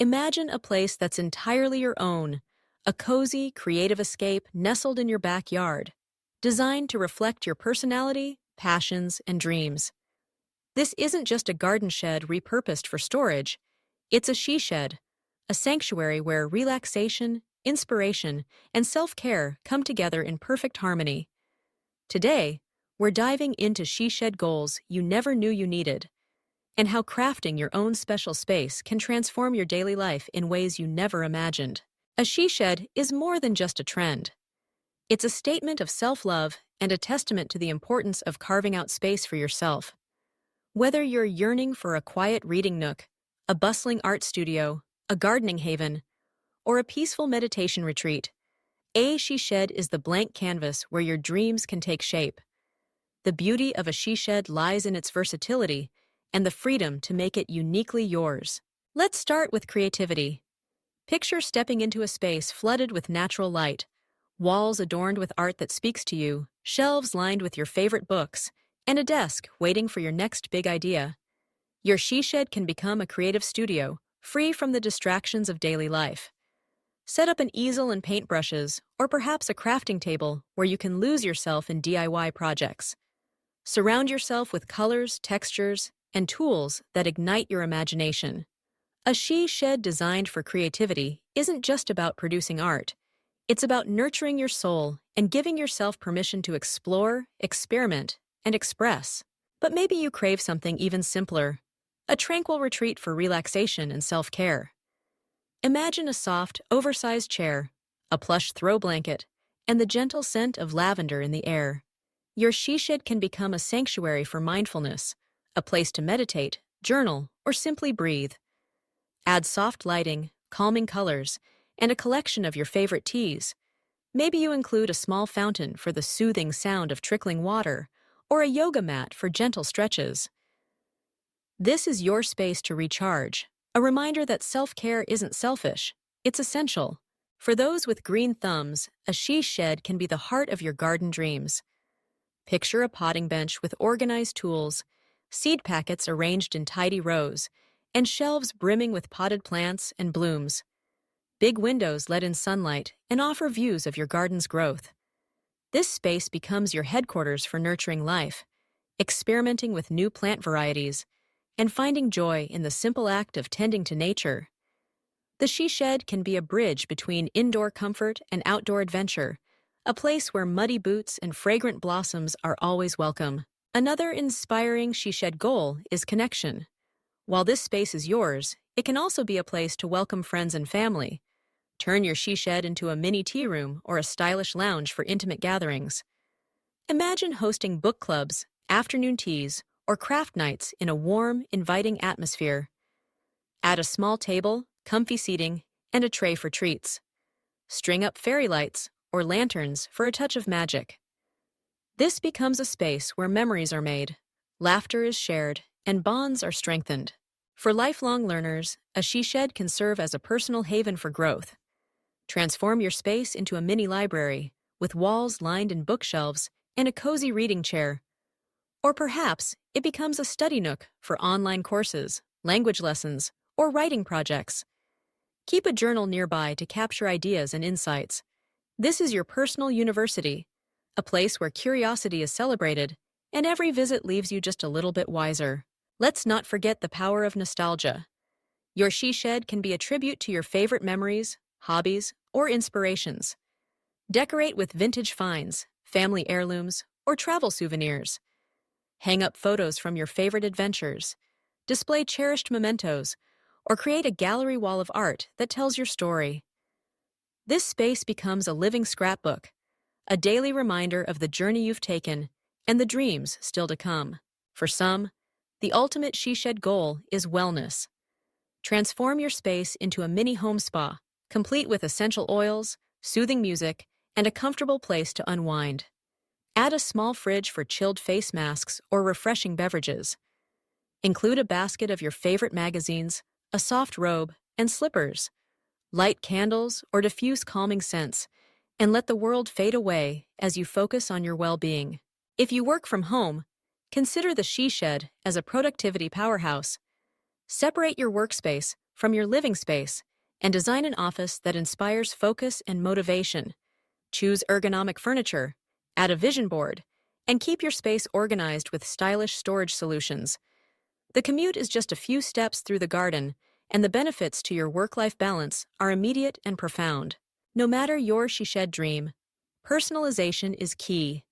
Imagine a place that's entirely your own, a cozy, creative escape nestled in your backyard, designed to reflect your personality, passions, and dreams. This isn't just a garden shed repurposed for storage, it's a she shed, a sanctuary where relaxation, inspiration, and self-care come together in perfect harmony. Today, we're diving into she shed goals you never knew you needed, and how crafting your own special space can transform your daily life in ways you never imagined. A she shed is more than just a trend. It's a statement of self-love and a testament to the importance of carving out space for yourself. Whether you're yearning for a quiet reading nook, a bustling art studio, a gardening haven, or a peaceful meditation retreat, a she shed is the blank canvas where your dreams can take shape. The beauty of a she shed lies in its versatility and the freedom to make it uniquely yours. Let's start with creativity. Picture stepping into a space flooded with natural light, walls adorned with art that speaks to you, shelves lined with your favorite books, and a desk waiting for your next big idea. Your she shed can become a creative studio, free from the distractions of daily life. Set up an easel and paintbrushes, or perhaps a crafting table where you can lose yourself in DIY projects. Surround yourself with colors, textures, and tools that ignite your imagination. A she shed designed for creativity isn't just about producing art. It's about nurturing your soul and giving yourself permission to explore, experiment, and express. But maybe you crave something even simpler, a tranquil retreat for relaxation and self-care. Imagine a soft, oversized chair, a plush throw blanket, and the gentle scent of lavender in the air. Your she shed can become a sanctuary for mindfulness, a place to meditate, journal, or simply breathe. Add soft lighting, calming colors, and a collection of your favorite teas. Maybe you include a small fountain for the soothing sound of trickling water, or a yoga mat for gentle stretches. This is your space to recharge, a reminder that self-care isn't selfish, it's essential. For those with green thumbs, a she shed can be the heart of your garden dreams. Picture a potting bench with organized tools, seed packets arranged in tidy rows, and shelves brimming with potted plants and blooms. Big windows let in sunlight and offer views of your garden's growth. This space becomes your headquarters for nurturing life, experimenting with new plant varieties, and finding joy in the simple act of tending to nature. The she shed can be a bridge between indoor comfort and outdoor adventure, a place where muddy boots and fragrant blossoms are always welcome. Another inspiring she shed goal is connection. While this space is yours, it can also be a place to welcome friends and family. Turn your she shed into a mini tea room or a stylish lounge for intimate gatherings. Imagine hosting book clubs, afternoon teas, or craft nights in a warm, inviting atmosphere. Add a small table, comfy seating, and a tray for treats. String up fairy lights or lanterns for a touch of magic. This becomes a space where memories are made, laughter is shared, and bonds are strengthened. For lifelong learners, a she shed can serve as a personal haven for growth. Transform your space into a mini library, with walls lined in bookshelves and a cozy reading chair. Or perhaps it becomes a study nook for online courses, language lessons, or writing projects. Keep a journal nearby to capture ideas and insights. This is your personal university, a place where curiosity is celebrated, and every visit leaves you just a little bit wiser. Let's not forget the power of nostalgia. Your she shed can be a tribute to your favorite memories, hobbies, or inspirations. Decorate with vintage finds, family heirlooms, or travel souvenirs. Hang up photos from your favorite adventures, display cherished mementos, or create a gallery wall of art that tells your story. This space becomes a living scrapbook, a daily reminder of the journey you've taken and the dreams still to come. For some, the ultimate she shed goal is wellness. Transform your space into a mini home spa, complete with essential oils, soothing music, and a comfortable place to unwind. Add a small fridge for chilled face masks or refreshing beverages. Include a basket of your favorite magazines, a soft robe, and slippers. Light candles or diffuse calming scents, and let the world fade away as you focus on your well-being. If you work from home, consider the she shed as a productivity powerhouse. Separate your workspace from your living space and design an office that inspires focus and motivation. Choose ergonomic furniture, add a vision board, and keep your space organized with stylish storage solutions. The commute is just a few steps through the garden, and the benefits to your work-life balance are immediate and profound. No matter your she-shed dream, personalization is key.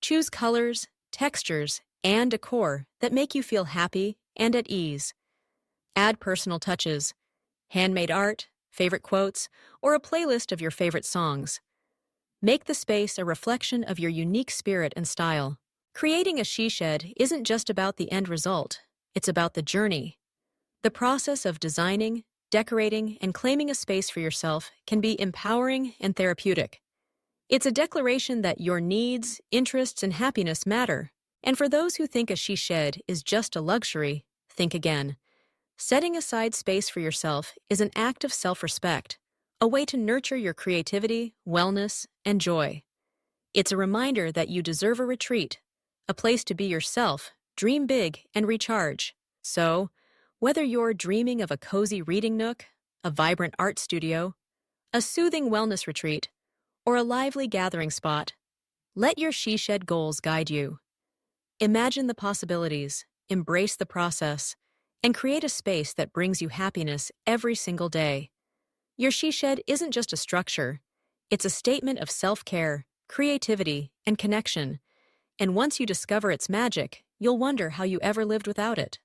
Choose colors, textures, and decor that make you feel happy and at ease. Add personal touches, handmade art, favorite quotes, or a playlist of your favorite songs. Make the space a reflection of your unique spirit and style. Creating a she-shed isn't just about the end result, it's about the journey. The process of designing, decorating, and claiming a space for yourself can be empowering and therapeutic. It's a declaration that your needs, interests, and happiness matter. And for those who think a she-shed is just a luxury, think again. Setting aside space for yourself is an act of self-respect, a way to nurture your creativity, wellness, and joy. It's a reminder that you deserve a retreat, a place to be yourself, dream big, and recharge. So, whether you're dreaming of a cozy reading nook, a vibrant art studio, a soothing wellness retreat, or a lively gathering spot, let your she-shed goals guide you. Imagine the possibilities, embrace the process, and create a space that brings you happiness every single day. Your she-shed isn't just a structure, it's a statement of self-care, creativity, and connection. And once you discover its magic, you'll wonder how you ever lived without it.